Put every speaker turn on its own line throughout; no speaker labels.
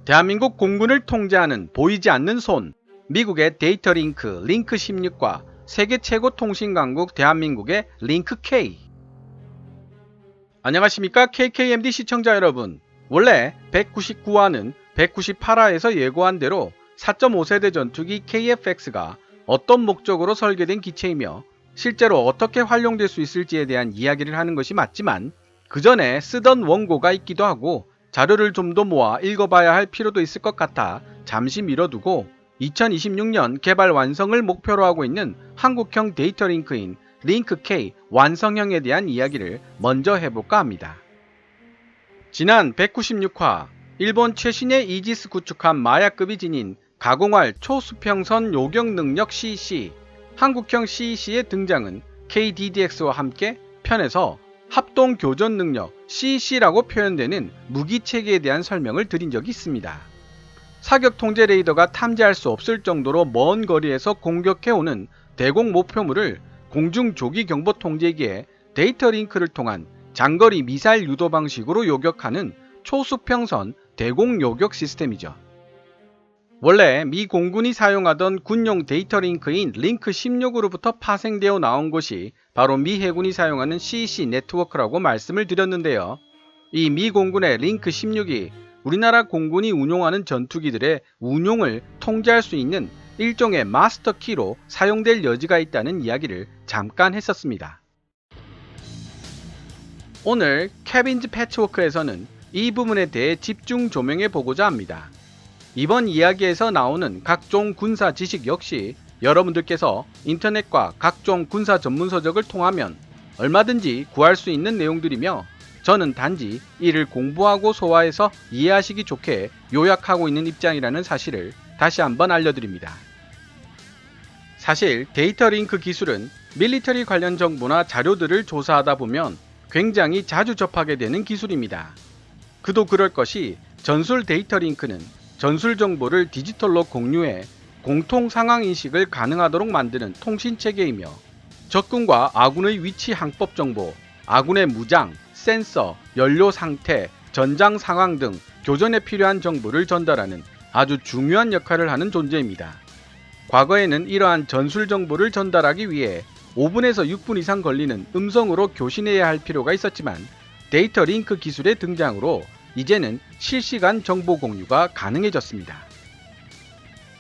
대한민국 공군을 통제하는 보이지 않는 손, 미국의 데이터링크 링크 16과 세계 최고 통신 강국 대한민국의 링크 K. 안녕하십니까 KKMD 시청자 여러분. 원래 199화는 198화에서 예고한 대로 4.5세대 전투기 KF-X가 어떤 목적으로 설계된 기체이며 실제로 어떻게 활용될 수 있을지에 대한 이야기를 하는 것이 맞지만, 그 전에 쓰던 원고가 있기도 하고 자료를 좀 더 모아 읽어봐야 할 필요도 있을 것 같아 잠시 미뤄두고 2026년 개발 완성을 목표로 하고 있는 한국형 데이터링크인 링크-K 완성형에 대한 이야기를 먼저 해볼까 합니다. 지난 196화, 일본 최신의 이지스 구축함 마야급이 지닌 가공할 초수평선 요격 능력 CEC, 한국형 CEC의 등장은 KDDX와 함께 편에서 합동 교전 능력 CEC라고 표현되는 무기 체계에 대한 설명을 드린 적이 있습니다. 사격 통제 레이더가 탐지할 수 없을 정도로 먼 거리에서 공격해오는 대공 목표물을 공중 조기 경보 통제기에 데이터 링크를 통한 장거리 미사일 유도 방식으로 요격하는 초수평선 대공 요격 시스템이죠. 원래 미 공군이 사용하던 군용 데이터 링크인 링크 16으로부터 파생되어 나온 것이 바로 미 해군이 사용하는 CEC 네트워크라고 말씀을 드렸는데요. 이 미 공군의 링크 16이 우리나라 공군이 운용하는 전투기들의 운용을 통제할 수 있는 일종의 마스터 키로 사용될 여지가 있다는 이야기를 잠깐 했었습니다. 오늘 캐빈즈 패치워크에서는 이 부분에 대해 집중 조명해 보고자 합니다. 이번 이야기에서 나오는 각종 군사 지식 역시 여러분들께서 인터넷과 각종 군사 전문 서적을 통하면 얼마든지 구할 수 있는 내용들이며, 저는 단지 이를 공부하고 소화해서 이해하시기 좋게 요약하고 있는 입장이라는 사실을 다시 한번 알려드립니다. 사실 데이터 링크 기술은 밀리터리 관련 정보나 자료들을 조사하다 보면 굉장히 자주 접하게 되는 기술입니다. 그도 그럴 것이 전술 데이터 링크는 전술 정보를 디지털로 공유해 공통 상황 인식을 가능하도록 만드는 통신 체계이며, 적군과 아군의 위치 항법 정보, 아군의 무장, 센서, 연료 상태, 전장 상황 등 교전에 필요한 정보를 전달하는 아주 중요한 역할을 하는 존재입니다. 과거에는 이러한 전술 정보를 전달하기 위해 5분에서 6분 이상 걸리는 음성으로 교신해야 할 필요가 있었지만, 데이터 링크 기술의 등장으로 이제는 실시간 정보 공유가 가능해졌습니다.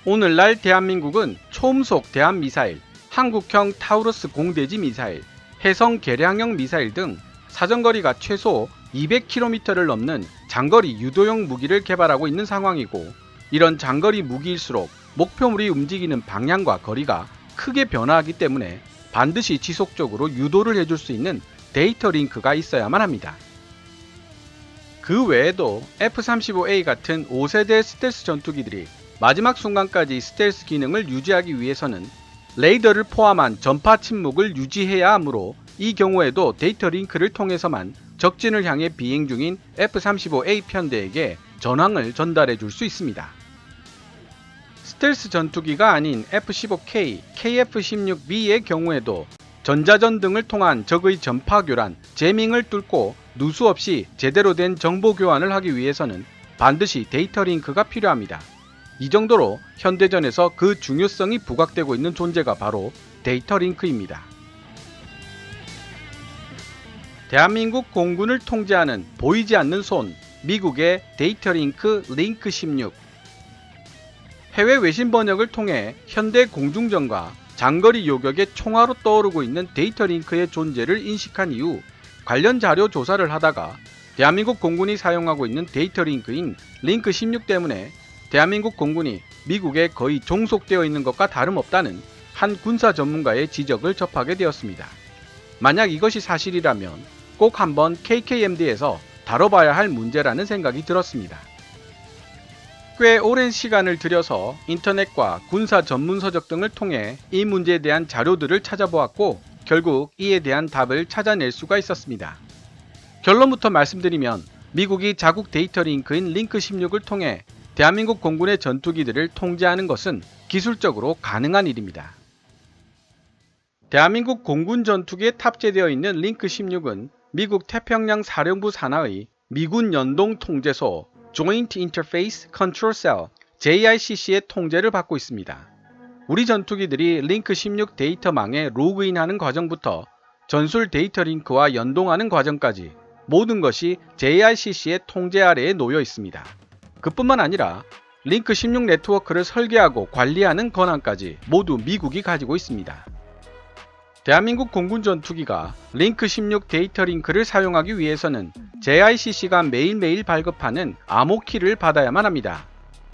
오늘날 대한민국은 초음속 대한미사일, 한국형 타우루스 공대지 미사일, 해성 개량형 미사일 등 사정거리가 최소 200km를 넘는 장거리 유도용 무기를 개발하고 있는 상황이고, 이런 장거리 무기일수록 목표물이 움직이는 방향과 거리가 크게 변화하기 때문에 반드시 지속적으로 유도를 해줄 수 있는 데이터 링크가 있어야만 합니다. 그 외에도 F-35A 같은 5세대 스텔스 전투기들이 마지막 순간까지 스텔스 기능을 유지하기 위해서는 레이더를 포함한 전파 침묵을 유지해야 하므로, 이 경우에도 데이터 링크를 통해서만 적진을 향해 비행 중인 F-35A 편대에게 전황을 전달해 줄 수 있습니다. 스텔스 전투기가 아닌 F-15K, KF-16B의 경우에도 전자전 등을 통한 적의 전파 교란, 제밍을 뚫고 누수 없이 제대로 된 정보 교환을 하기 위해서는 반드시 데이터 링크가 필요합니다. 이 정도로 현대전에서 그 중요성이 부각되고 있는 존재가 바로 데이터 링크입니다. 대한민국 공군을 통제하는 보이지 않는 손, 미국의 데이터 링크 링크 16. 해외 외신 번역을 통해 현대 공중전과 장거리 요격의 총화로 떠오르고 있는 데이터 링크의 존재를 인식한 이후 관련 자료 조사를 하다가 대한민국 공군이 사용하고 있는 데이터 링크인 링크 16 때문에 대한민국 공군이 미국에 거의 종속되어 있는 것과 다름없다는 한 군사 전문가의 지적을 접하게 되었습니다. 만약 이것이 사실이라면 꼭 한번 KKMD에서 다뤄봐야 할 문제라는 생각이 들었습니다. 꽤 오랜 시간을 들여서 인터넷과 군사 전문 서적 등을 통해 이 문제에 대한 자료들을 찾아보았고 결국 이에 대한 답을 찾아낼 수가 있었습니다. 결론부터 말씀드리면 미국이 자국 데이터 링크인 링크 16을 통해 대한민국 공군의 전투기들을 통제하는 것은 기술적으로 가능한 일입니다. 대한민국 공군 전투기에 탑재되어 있는 링크 16은 미국 태평양 사령부 산하의 미군 연동 통제소 Joint Interface Control Cell JICC의 통제를 받고 있습니다. 우리 전투기들이 링크 16 데이터망에 로그인하는 과정부터 전술 데이터 링크와 연동하는 과정까지 모든 것이 JICC의 통제 아래에 놓여 있습니다. 그뿐만 아니라 링크 16 네트워크를 설계하고 관리하는 권한까지 모두 미국이 가지고 있습니다. 대한민국 공군 전투기가 링크 16 데이터 링크를 사용하기 위해서는 JICC가 매일매일 발급하는 암호키를 받아야만 합니다.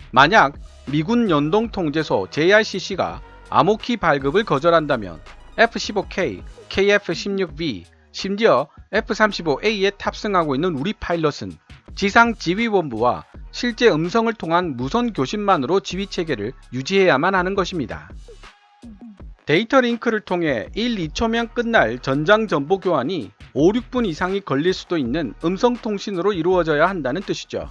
만약 미군 연동 통제소 JICC가 암호키 발급을 거절한다면 F-15K, KF-16V, 심지어 F-35A에 탑승하고 있는 우리 파일럿은 지상 지휘본부와 실제 음성을 통한 무선 교신만으로 지휘체계를 유지해야만 하는 것입니다. 데이터 링크를 통해 1, 2초면 끝날 전장 정보 교환이 5, 6분 이상이 걸릴 수도 있는 음성 통신으로 이루어져야 한다는 뜻이죠.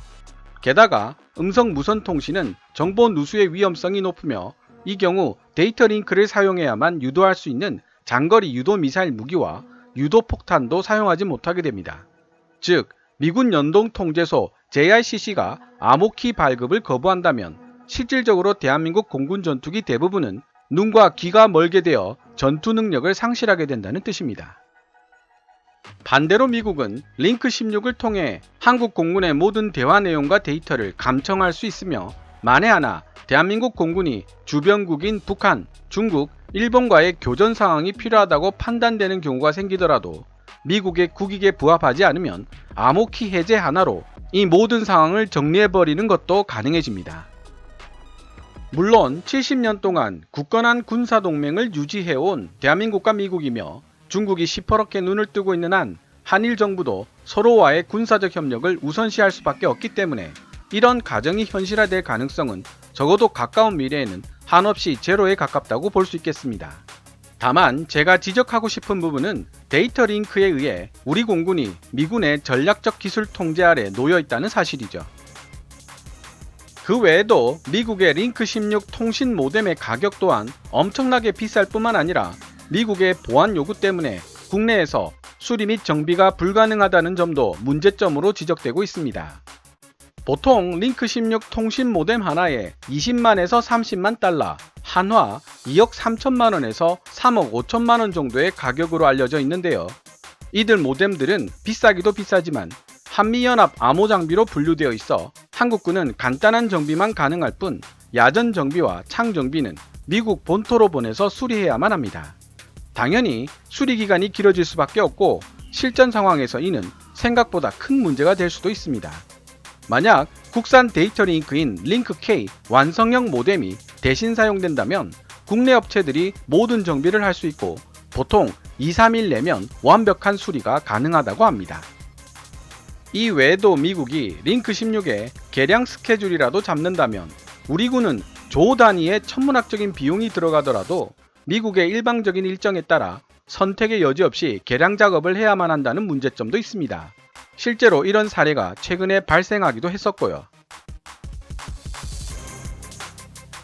게다가 음성 무선 통신은 정보 누수의 위험성이 높으며 이 경우 데이터 링크를 사용해야만 유도할 수 있는 장거리 유도 미사일 무기와 유도 폭탄도 사용하지 못하게 됩니다. 즉, 미군 연동 통제소 JICC가 암호키 발급을 거부한다면 실질적으로 대한민국 공군 전투기 대부분은 눈과 귀가 멀게 되어 전투 능력을 상실하게 된다는 뜻입니다. 반대로 미국은 링크 16을 통해 한국 공군의 모든 대화 내용과 데이터를 감청할 수 있으며 만에 하나 대한민국 공군이 주변국인 북한, 중국, 일본과의 교전 상황이 필요하다고 판단되는 경우가 생기더라도 미국의 국익에 부합하지 않으면 암호키 해제 하나로 이 모든 상황을 정리해버리는 것도 가능해집니다. 물론 70년 동안 굳건한 군사동맹을 유지해온 대한민국과 미국이며 중국이 시퍼렇게 눈을 뜨고 있는 한 한일 정부도 서로와의 군사적 협력을 우선시할 수밖에 없기 때문에 이런 가정이 현실화될 가능성은 적어도 가까운 미래에는 한없이 제로에 가깝다고 볼 수 있겠습니다. 다만 제가 지적하고 싶은 부분은 데이터 링크에 의해 우리 공군이 미군의 전략적 기술 통제 아래 놓여 있다는 사실이죠. 그 외에도 미국의 링크 16 통신 모뎀의 가격 또한 엄청나게 비쌀 뿐만 아니라 미국의 보안 요구 때문에 국내에서 수리 및 정비가 불가능하다는 점도 문제점으로 지적되고 있습니다. 보통 링크 16 통신 모뎀 하나에 20만에서 30만 달러, 한화 2억 3천만 원에서 3억 5천만 원 정도의 가격으로 알려져 있는데요. 이들 모뎀들은 비싸기도 비싸지만 한미연합 암호 장비로 분류되어 있어 한국군은 간단한 정비만 가능할 뿐 야전 정비와 창 정비는 미국 본토로 보내서 수리해야만 합니다. 당연히 수리 기간이 길어질 수밖에 없고 실전 상황에서 이는 생각보다 큰 문제가 될 수도 있습니다. 만약 국산 데이터 링크인 링크-K 완성형 모뎀이 대신 사용된다면 국내 업체들이 모든 정비를 할 수 있고 보통 2, 3일 내면 완벽한 수리가 가능하다고 합니다. 이 외에도 미국이 링크 16의 개량 스케줄이라도 잡는다면 우리 군은 조 단위의 천문학적인 비용이 들어가더라도 미국의 일방적인 일정에 따라 선택의 여지 없이 개량 작업을 해야만 한다는 문제점도 있습니다. 실제로 이런 사례가 최근에 발생하기도 했었고요.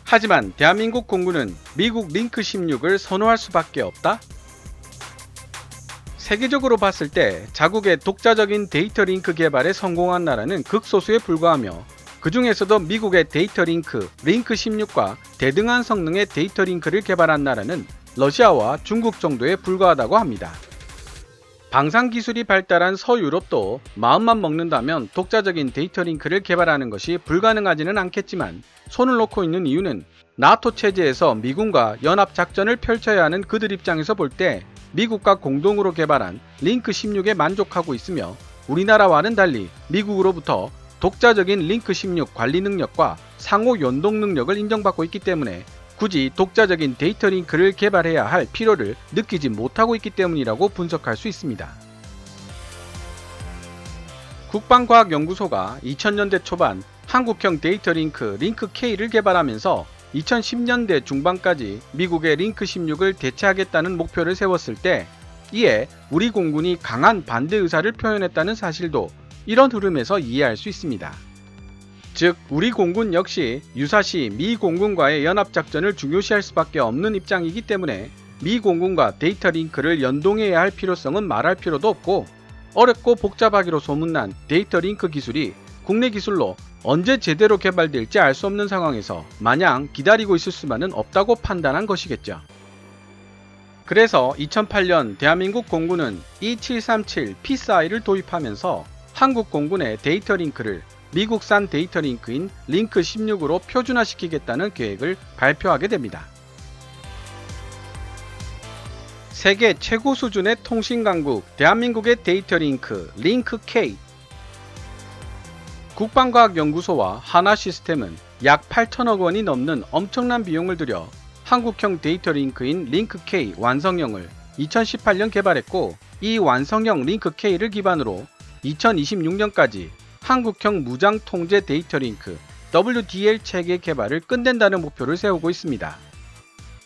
하지만 대한민국 공군은 미국 링크 16을 선호할 수밖에 없다? 세계적으로 봤을 때 자국의 독자적인 데이터 링크 개발에 성공한 나라는 극소수에 불과하며 그 중에서도 미국의 데이터 링크 16과 대등한 성능의 데이터 링크를 개발한 나라는 러시아와 중국 정도에 불과하다고 합니다. 방산 기술이 발달한 서유럽도 마음만 먹는다면 독자적인 데이터 링크를 개발하는 것이 불가능하지는 않겠지만 손을 놓고 있는 이유는 나토 체제에서 미군과 연합 작전을 펼쳐야 하는 그들 입장에서 볼 때 미국과 공동으로 개발한 링크 16에 만족하고 있으며 우리나라와는 달리 미국으로부터 독자적인 링크 16 관리 능력과 상호 연동 능력을 인정받고 있기 때문에 굳이 독자적인 데이터 링크를 개발해야 할 필요를 느끼지 못하고 있기 때문이라고 분석할 수 있습니다. 국방과학연구소가 2000년대 초반 한국형 데이터 링크 K를 개발하면서 2010년대 중반까지 미국의 링크 16을 대체하겠다는 목표를 세웠을 때 이에 우리 공군이 강한 반대 의사를 표현했다는 사실도 이런 흐름에서 이해할 수 있습니다. 즉 우리 공군 역시 유사시 미 공군과의 연합작전을 중요시할 수밖에 없는 입장이기 때문에 미 공군과 데이터 링크를 연동해야 할 필요성은 말할 필요도 없고, 어렵고 복잡하기로 소문난 데이터 링크 기술이 국내 기술로 언제 제대로 개발될지 알 수 없는 상황에서 마냥 기다리고 있을 수만은 없다고 판단한 것이겠죠. 그래서 2008년 대한민국 공군은 E737 PSI를 도입하면서 한국 공군의 데이터 링크를 미국산 데이터 링크인 링크 16으로 표준화시키겠다는 계획을 발표하게 됩니다. 세계 최고 수준의 통신 강국 대한민국의 데이터 링크 K. 국방과학연구소와 하나시스템은 약 8천억 원이 넘는 엄청난 비용을 들여 한국형 데이터 링크인 링크 K 완성형을 2018년 개발했고, 이 완성형 링크 K를 기반으로 2026년까지 한국형 무장 통제 데이터 링크 WDL 체계 개발을 끝낸다는 목표를 세우고 있습니다.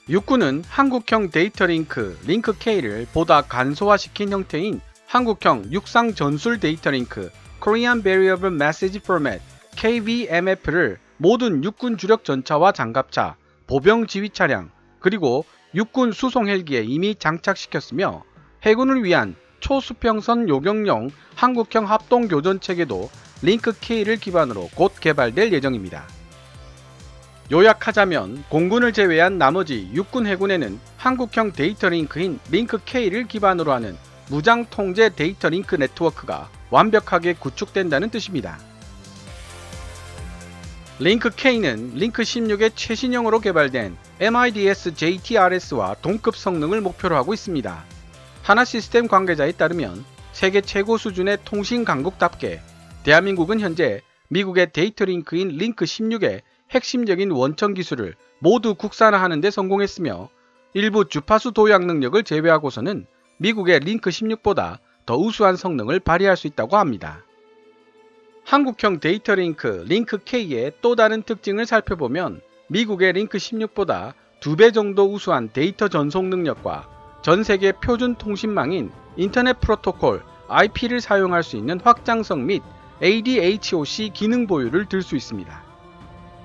육군은 한국형 데이터 링크 K를 보다 간소화시킨 형태인 한국형 육상 전술 데이터 링크 Korean Variable Message Format KVMF를 모든 육군 주력 전차와 장갑차, 보병 지휘 차량, 그리고 육군 수송 헬기에 이미 장착시켰으며, 해군을 위한 초수평선 요격용 한국형 합동 교전 체계도 링크 K를 기반으로 곧 개발될 예정입니다. 요약하자면 공군을 제외한 나머지 육군 해군에는 한국형 데이터 링크인 링크 K를 기반으로 하는 무장 통제 데이터 링크 네트워크가 완벽하게 구축된다는 뜻입니다. 링크 K는 링크 16의 최신형으로 개발된 MIDS JTRS와 동급 성능을 목표로 하고 있습니다. 하나시스템 관계자에 따르면 세계 최고 수준의 통신 강국답게 대한민국은 현재 미국의 데이터 링크인 링크 16의 핵심적인 원천 기술을 모두 국산화하는 데 성공했으며, 일부 주파수 도약 능력을 제외하고서는 미국의 링크 16보다 더 우수한 성능을 발휘할 수 있다고 합니다. 한국형 데이터 링크 K의 또 다른 특징을 살펴보면 미국의 링크 16보다 2배 정도 우수한 데이터 전송 능력과 전 세계 표준 통신망인 인터넷 프로토콜 IP를 사용할 수 있는 확장성 및 ADHOC 기능 보유를 들 수 있습니다.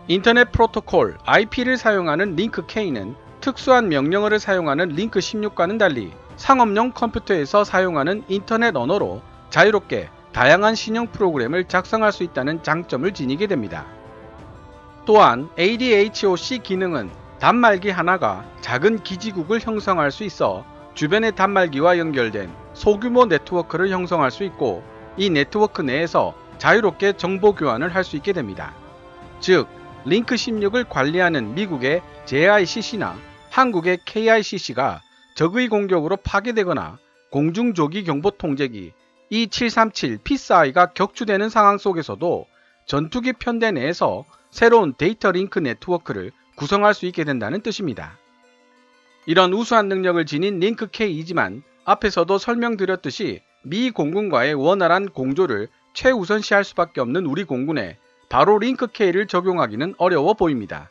인터넷 프로토콜 IP를 사용하는 링크 K는 특수한 명령어를 사용하는 링크 16과는 달리 상업용 컴퓨터에서 사용하는 인터넷 언어로 자유롭게 다양한 신형 프로그램을 작성할 수 있다는 장점을 지니게 됩니다. 또한 ADHOC 기능은 단말기 하나가 작은 기지국을 형성할 수 있어 주변의 단말기와 연결된 소규모 네트워크를 형성할 수 있고, 이 네트워크 내에서 자유롭게 정보 교환을 할 수 있게 됩니다. 즉, 링크 16을 관리하는 미국의 JICC나 한국의 KICC가 적의 공격으로 파괴되거나 공중조기 경보 통제기 E737 PSI가 격추되는 상황 속에서도 전투기 편대 내에서 새로운 데이터 링크 네트워크를 구성할 수 있게 된다는 뜻입니다. 이런 우수한 능력을 지닌 링크 K이지만 앞에서도 설명드렸듯이 미 공군과의 원활한 공조를 최우선시할 수밖에 없는 우리 공군에 바로 링크 K를 적용하기는 어려워 보입니다.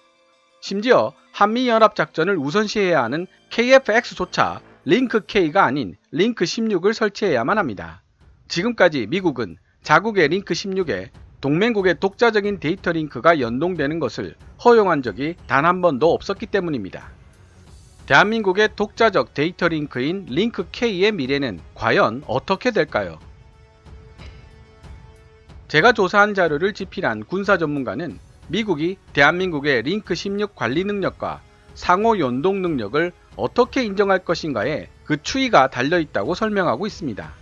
심지어 한미연합작전을 우선시해야 하는 KF-X조차 링크 K가 아닌 링크 16을 설치해야만 합니다. 지금까지 미국은 자국의 링크 16에 동맹국의 독자적인 데이터 링크가 연동되는 것을 허용한 적이 단 한 번도 없었기 때문입니다. 대한민국의 독자적 데이터 링크인 링크 K의 미래는 과연 어떻게 될까요? 제가 조사한 자료를 집필한 군사 전문가는 미국이 대한민국의 링크 16 관리 능력과 상호 연동 능력을 어떻게 인정할 것인가에 그 추이가 달려있다고 설명하고 있습니다.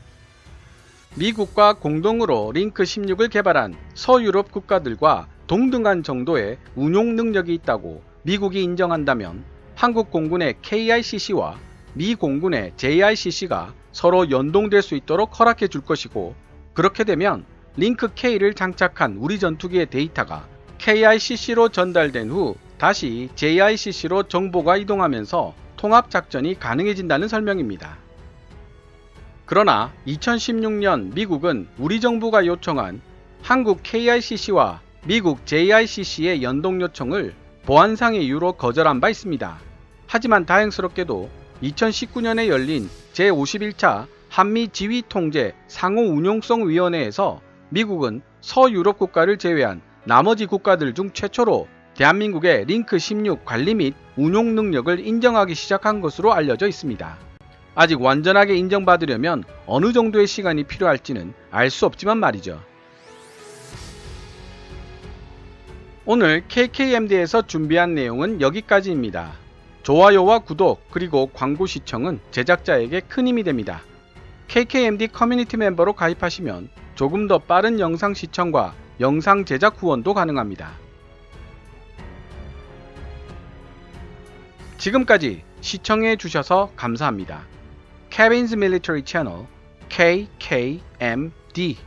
미국과 공동으로 링크 16을 개발한 서유럽 국가들과 동등한 정도의 운용 능력이 있다고 미국이 인정한다면 한국 공군의 KICC와 미 공군의 JICC가 서로 연동될 수 있도록 허락해 줄 것이고, 그렇게 되면 링크 K를 장착한 우리 전투기의 데이터가 KICC로 전달된 후 다시 JICC로 정보가 이동하면서 통합작전이 가능해진다는 설명입니다. 그러나 2016년 미국은 우리 정부가 요청한 한국 KICC와 미국 JICC의 연동 요청을 보안상의 이유로 거절한 바 있습니다. 하지만 다행스럽게도 2019년에 열린 제51차 한미 지휘통제 상호운용성위원회에서 미국은 서유럽 국가를 제외한 나머지 국가들 중 최초로 대한민국의 링크 16 관리 및 운용 능력을 인정하기 시작한 것으로 알려져 있습니다. 아직 완전하게 인정받으려면 어느 정도의 시간이 필요할지는 알 수 없지만 말이죠. 오늘 KKMD에서 준비한 내용은 여기까지입니다. 좋아요와 구독 그리고 광고 시청은 제작자에게 큰 힘이 됩니다. KKMD 커뮤니티 멤버로 가입하시면 조금 더 빠른 영상 시청과 영상 제작 후원도 가능합니다. 지금까지 시청해 주셔서 감사합니다. Kevin's Military Channel KKMD